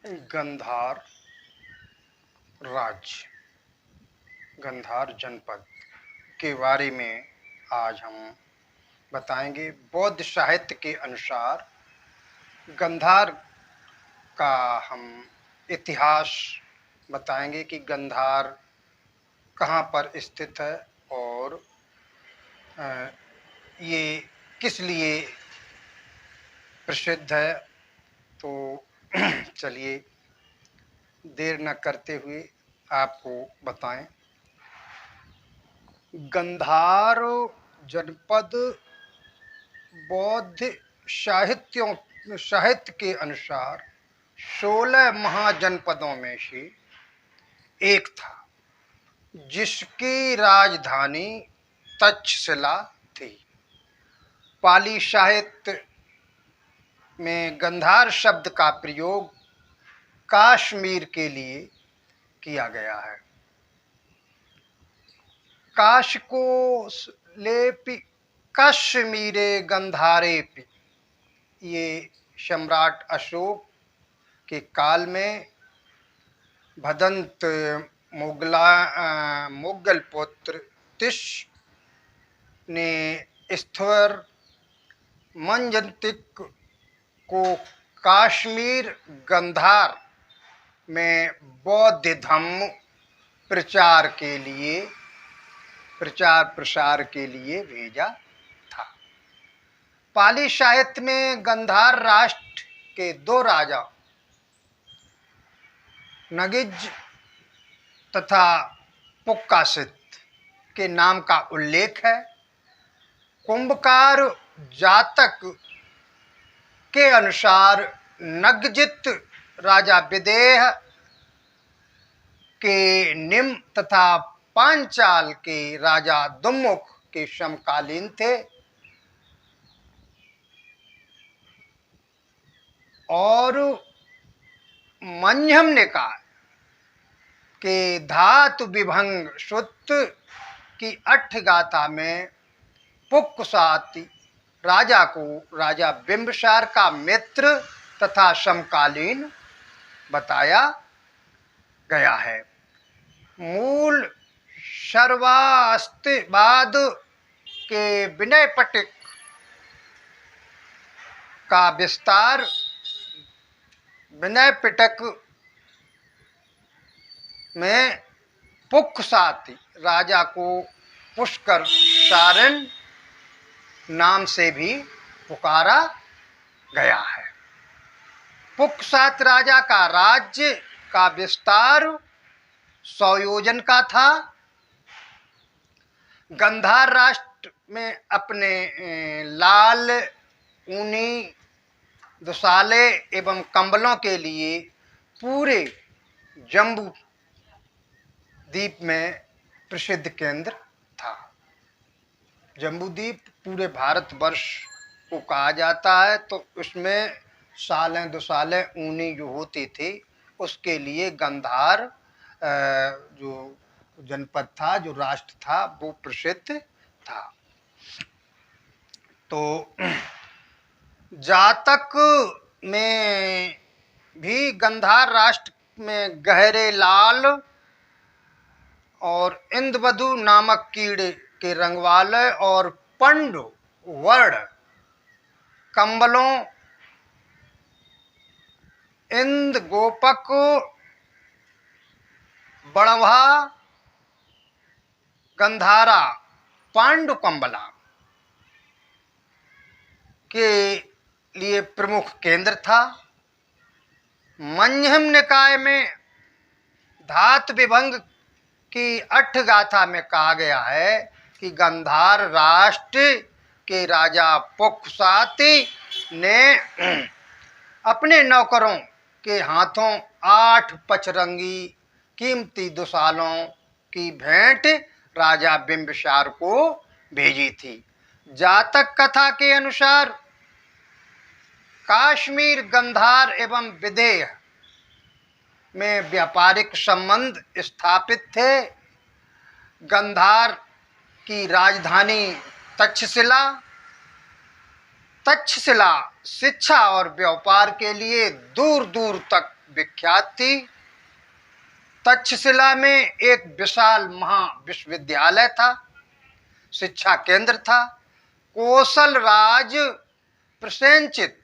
गंधार राज्य, गंधार जनपद के बारे में आज हम बताएंगे। बौद्ध साहित्य के अनुसार गंधार का हम इतिहास बताएंगे कि गंधार कहाँ पर स्थित है और ये किस लिए प्रसिद्ध है। तो चलिए देर न करते हुए आपको बताएं। गंधार जनपद बौद्ध साहित्य के अनुसार 16 महाजनपदों में से एक था, जिसकी राजधानी तक्षशिला थी। पाली साहित्य में गंधार शब्द का प्रयोग कश्मीर के लिए किया गया है। काश को लेपि कश्मीरे गंधारेपि, ये सम्राट अशोक के काल में भदंत मुगल पुत्र तिश ने स्थवर मंजंतिक को कश्मीर गंधार में बौद्ध धम्म प्रचार प्रसार के लिए भेजा था। पाली साहित्य में गंधार राष्ट्र के दो राजा नगिज तथा पुक्कासित के नाम का उल्लेख है। कुंभकार जातक के अनुसार नगजित राजा विदेह के निम तथा पांचाल के राजा दुम्मुख के समकालीन थे और मध्यम निकाय के धातु विभंग सूक्त की अट्ठगाथा में पुक्कसाती राजा को राजा बिंबिसार का मित्र तथा समकालीन बताया गया है। मूल सर्वास्तिवाद के विनय पिटक का विस्तार विनय पिटक में पुक्कसाती राजा को पुष्कर सारण नाम से भी पुकारा गया है। पुक्कसात राजा का राज्य का विस्तार 100 योजन का था। गंधार राष्ट्र में अपने लाल ऊनी दुशाले एवं कंबलों के लिए पूरे जम्बू द्वीप में प्रसिद्ध केंद्र था। जम्बू द्वीप पूरे भारतवर्ष को कहा जाता है, तो उसमें सालें दुशाले ऊनी जो होती थी उसके लिए गंधार जो जनपद था, जो राष्ट्र था, वो प्रसिद्ध था। तो जातक में भी गंधार राष्ट्र में गहरे लाल और इंद्रवधु नामक कीड़े के रंग वाले और पंड वर्ण कंबलों, इंद गोपक, बड़वा, गंधारा, पांडु कंबला के लिए प्रमुख केंद्र था। मध्यम निकाय में धातु विभंग की अट्ठगाथा में कहा गया है कि गंधार राष्ट्र के राजा पुक्कसाती ने अपने नौकरों के हाथों 8 पचरंगी कीमती दुशालों की भेंट राजा बिंबिसार को भेजी थी। जातक कथा के अनुसार कश्मीर, गंधार एवं विदेह में व्यापारिक संबंध स्थापित थे। गंधार की राजधानी तक्षशिला शिक्षा और व्यापार के लिए दूर दूर तक विख्यात थी। तक्षशिला में एक विशाल महाविश्वविद्यालय था, शिक्षा केंद्र था। कौशल राज प्रसेनचित,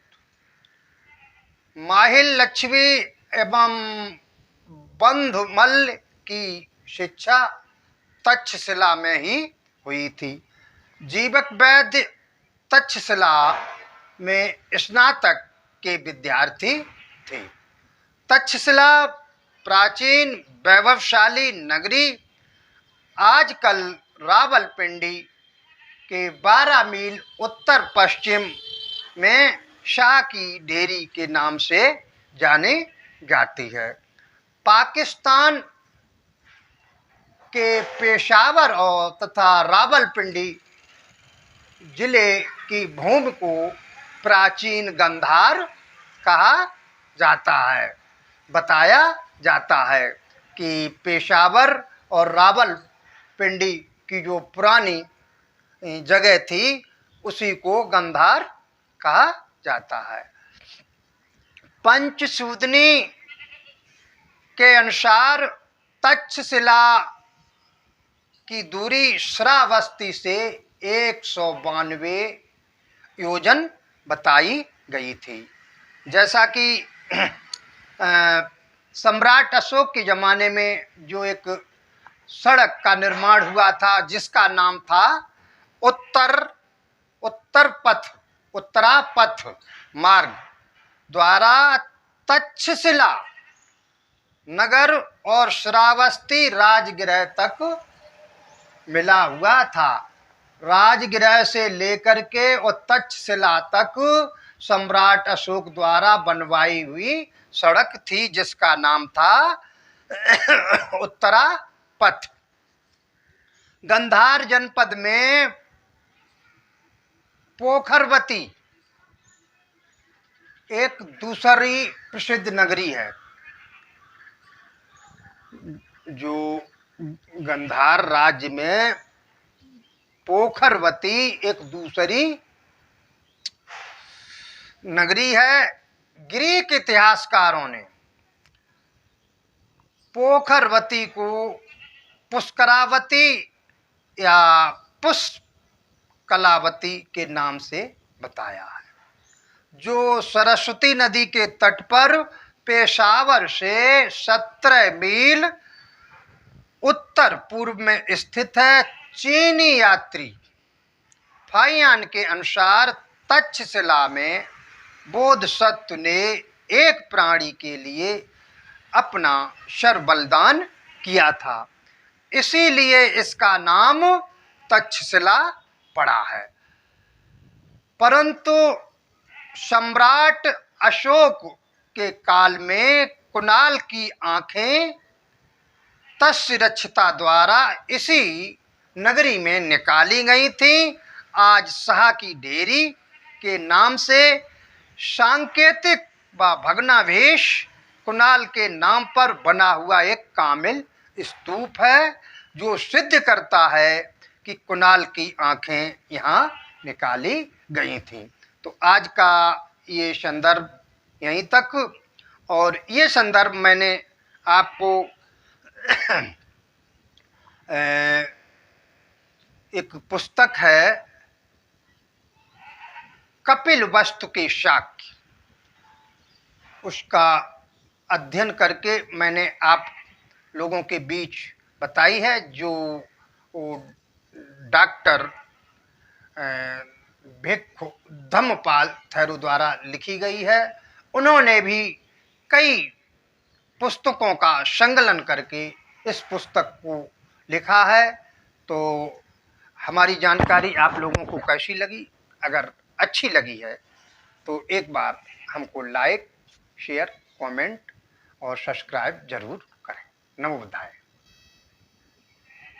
माहिल लक्ष्मी एवं बंधुमल्ल की शिक्षा तक्षशिला में ही हुई थी। जीवक वैद्य तक्षशिला में स्नातक के विद्यार्थी थे। तक्षशिला प्राचीन वैभवशाली नगरी आजकल रावलपिंडी के 12 मील उत्तर पश्चिम में शाह की डेरी के नाम से जानी जाती है। पाकिस्तान के पेशावर और तथा रावलपिंडी जिले की भूमि को प्राचीन गंधार कहा जाता है। बताया जाता है कि पेशावर और रावलपिंडी की जो पुरानी जगह थी उसी को गंधार कहा जाता है। पंचसूदनी के अनुसार तक्षशिला की दूरी श्रावस्ती से 192 योजन बताई गई थी। जैसा कि सम्राट अशोक के ज़माने में जो एक सड़क का निर्माण हुआ था जिसका नाम था उत्तरापथ मार्ग द्वारा तक्षशिला नगर और श्रावस्ती राजगृह तक मिला हुआ था। राजगृह से लेकर के और तक्षशिला तक सम्राट अशोक द्वारा बनवाई हुई सड़क थी जिसका नाम था उत्तरापथ। गंधार जनपद में पोखरवती एक दूसरी प्रसिद्ध नगरी है। जो गंधार राज्य में पोखरवती एक दूसरी नगरी है। ग्रीक इतिहासकारों ने पोखरवती को पुष्करावती या पुष्कलावती के नाम से बताया है, जो सरस्वती नदी के तट पर पेशावर से 17 मील उत्तर पूर्व में स्थित है। चीनी यात्री फाहियान के अनुसार तक्षशिला में बोधिसत्व ने एक प्राणी के लिए अपना शर बलिदान किया था, इसीलिए इसका नाम तक्षशिला पड़ा है। परंतु सम्राट अशोक के काल में कुणाल की आंखें तत्सुरक्षिता द्वारा इसी नगरी में निकाली गई थी। आज शाह की डेरी के नाम से सांकेतिक व भग्नावशेष कुणाल के नाम पर बना हुआ एक कामिल स्तूप है, जो सिद्ध करता है कि कुणाल की आंखें यहाँ निकाली गई थीं। तो आज का ये संदर्भ यहीं तक, और ये संदर्भ मैंने आपको एक पुस्तक है कपिलवस्तु के शाक्य, उसका अध्ययन करके मैंने आप लोगों के बीच बताई है, जो डॉक्टर भिक्खु धम्मपाल थैरू द्वारा लिखी गई है। उन्होंने भी कई पुस्तकों का संकलन करके इस पुस्तक को लिखा है। तो हमारी जानकारी आप लोगों को कैसी लगी? अगर अच्छी लगी है तो एक बार हमको लाइक, शेयर, कमेंट और सब्सक्राइब जरूर करें। नमो बुद्धाय।